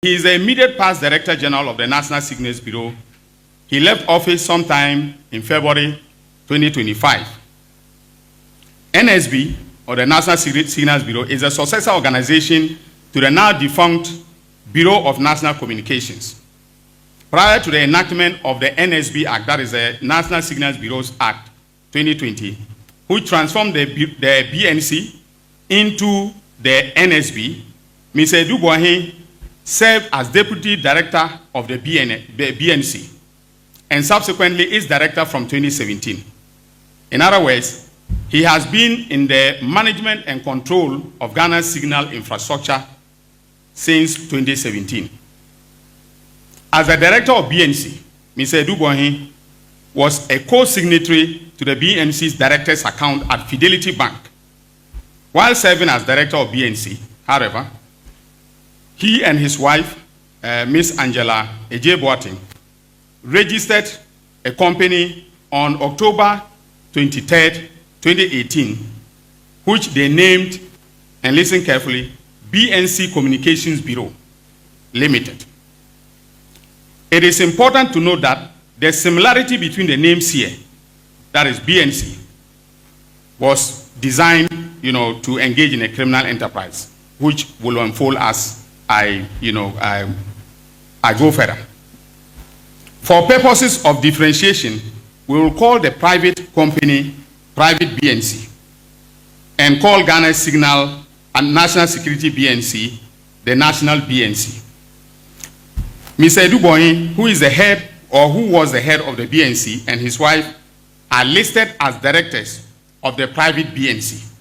He is the immediate past Director General of the National Signals Bureau. He left office sometime in February 2025. NSB, or the National Signals Bureau, is a successor organization to the now defunct Bureau of National Communications. Prior to the enactment of the NSB Act, that is the National Signals Bureaus Act 2020, which transformed the BNC into the NSB, Mr. Dubois served as Deputy Director of the BNC and subsequently is Director from 2017. In other words, he has been in the management and control of Ghana's signal infrastructure since 2017. As the Director of BNC, Mr. Dubois was a co-signatory to the BNC's Director's account at Fidelity Bank. While serving as Director of BNC, however, he and his wife, Ms. Angela Ejeboating, registered a company on October 23, 2018, which they named, and listen carefully, BNC Communications Bureau Limited. It is important to note that the similarity between the names here, that is BNC, was designed, to engage in a criminal enterprise, which will unfold as I go further. For purposes of differentiation, we will call the private company Private BNC and call Ghana's Signal and National Security BNC the National BNC. Mr. Dubois, who is the head or who was the head of the BNC, and his wife are listed as directors of the private BNC.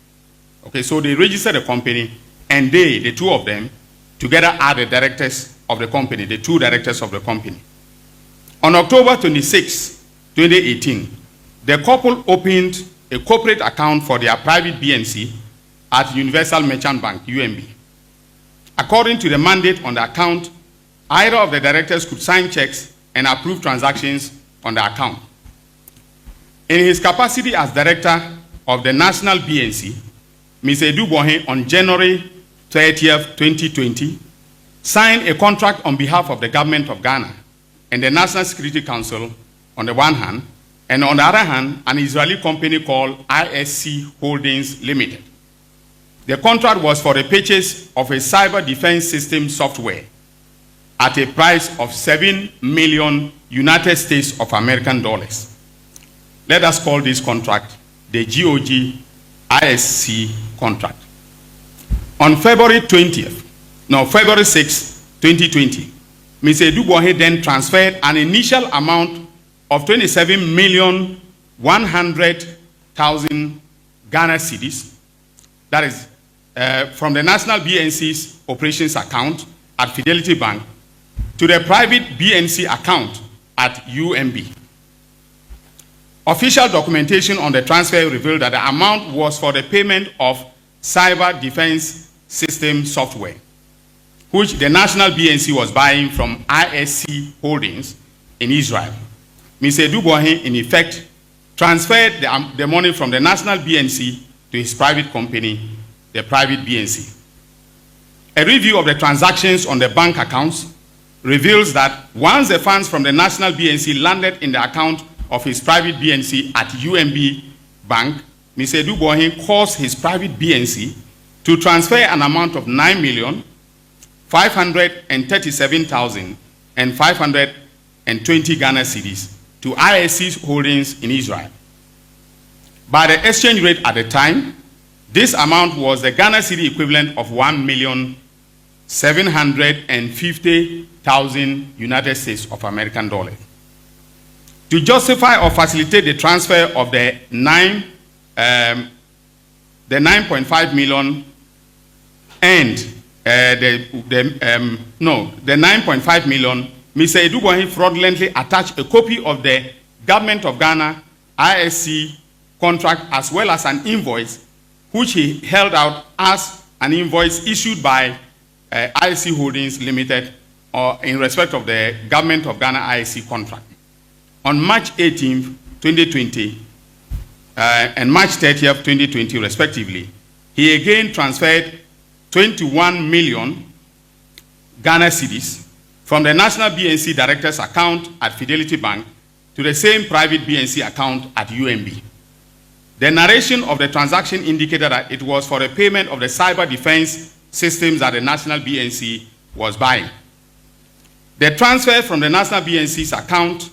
Okay, so they registered the company, and they, the two of them, together are the directors of the company, the two directors of the company. On October 26, 2018, the couple opened a corporate account for their private BNC at Universal Merchant Bank, UMB. According to the mandate on the account, either of the directors could sign checks and approve transactions on the account. In his capacity as director of the National BNC, Mr. Dubois, on January 30th, 2020, signed a contract on behalf of the government of Ghana and the National Security Council on the one hand, and on the other hand, an Israeli company called ISC Holdings Limited. The contract was for the purchase of a cyber defense system software at a price of $7 million United States of American dollars. Let us call this contract the GOG ISC contract. On February 6, 2020, Mr. Dubois then transferred an initial amount of 27,100,000 Ghana cedis, that is from the National BNC's operations account at Fidelity Bank to the private BNC account at UMB. Official documentation on the transfer revealed that the amount was for the payment of cyber defense system software, which the National BNC was buying from ISC Holdings in Israel. Mr. Dubois, in effect, transferred the money from the National BNC to his private company, the private BNC. A review of the transactions on the bank accounts reveals that once the funds from the National BNC landed in the account of his private BNC at UMB Bank, Mr. Dubois caused his private BNC to transfer an amount of 9,537,520 Ghana cedis to ISC Holdings in Israel. By the exchange rate at the time, this amount was the Ghana cedi equivalent of 1,750,000 United States of American dollars. To justify or facilitate the transfer of the 9.5 million and the 9.5 million, Mr. Dubois fraudulently attached a copy of the Government of Ghana ISC contract as well as an invoice which he held out as an invoice issued by ISC Holdings Limited in respect of the Government of Ghana ISC contract. On March 18, 2020 and March 30th, 2020, respectively, he again transferred 21 million Ghana cedis from the National BNC Director's account at Fidelity Bank to the same private BNC account at UMB. The narration of the transaction indicated that it was for the payment of the cyber defense systems that the National BNC was buying. The transfer from the National BNC's account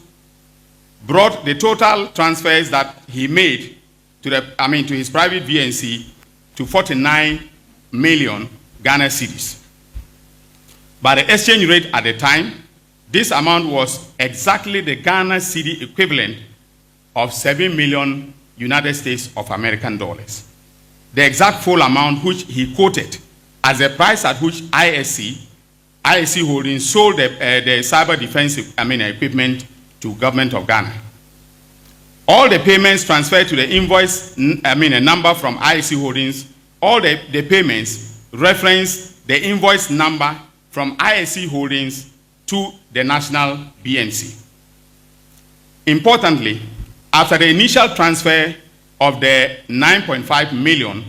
brought the total transfers that he made to his private BNC to 49 million Ghana cedis. By the exchange rate at the time, this amount was exactly the Ghana cedi equivalent of 7 million United States of American dollars. The exact full amount which he quoted as the price at which ISC Holdings sold the cyber defense equipment to government of Ghana. All the payments transferred to the invoice, a number from ISC Holdings, all the payments reference the invoice number from ISC Holdings to the National BNC. Importantly, after the initial transfer of the 9.5 million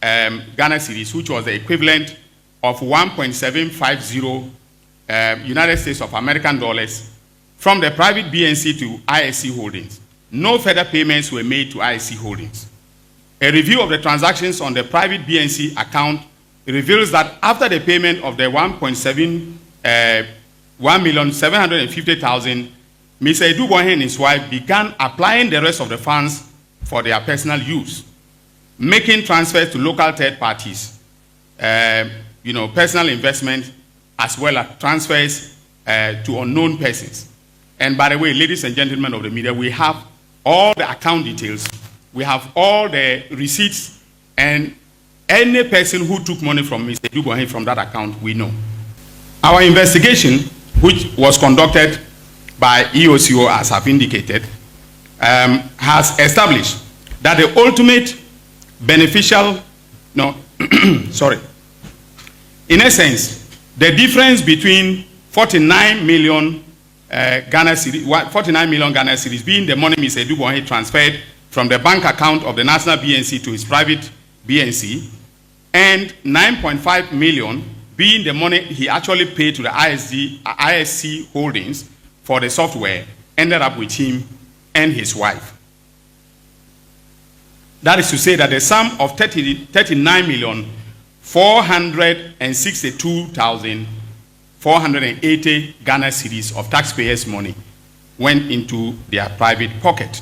Ghana cedis, which was the equivalent of 1.750 United States of American dollars from the private BNC to ISC Holdings, no further payments were made to ISC Holdings. A review of the transactions on the private BNC account reveals that after the payment of the 1,750,000, Mr. Edubonhe and his wife began applying the rest of the funds for their personal use, making transfers to local third parties, personal investment, as well as transfers to unknown persons. And by the way, ladies and gentlemen of the media, we have all the account details, we have all the receipts, and any person who took money from Mr. Edubonhe from that account, we know. Our investigation, which was conducted by EOCO, as I've indicated, has established that the ultimate beneficial, in essence, the difference between 49 million Ghana cedis being the money Mr. Edubonhe transferred from the bank account of the National BNC to his private BNC, and 9.5 million being the money he actually paid to the ISC Holdings for the software, ended up with him and his wife. That is to say that the sum of 39,462,480 Ghana cedis of taxpayers' money went into their private pocket.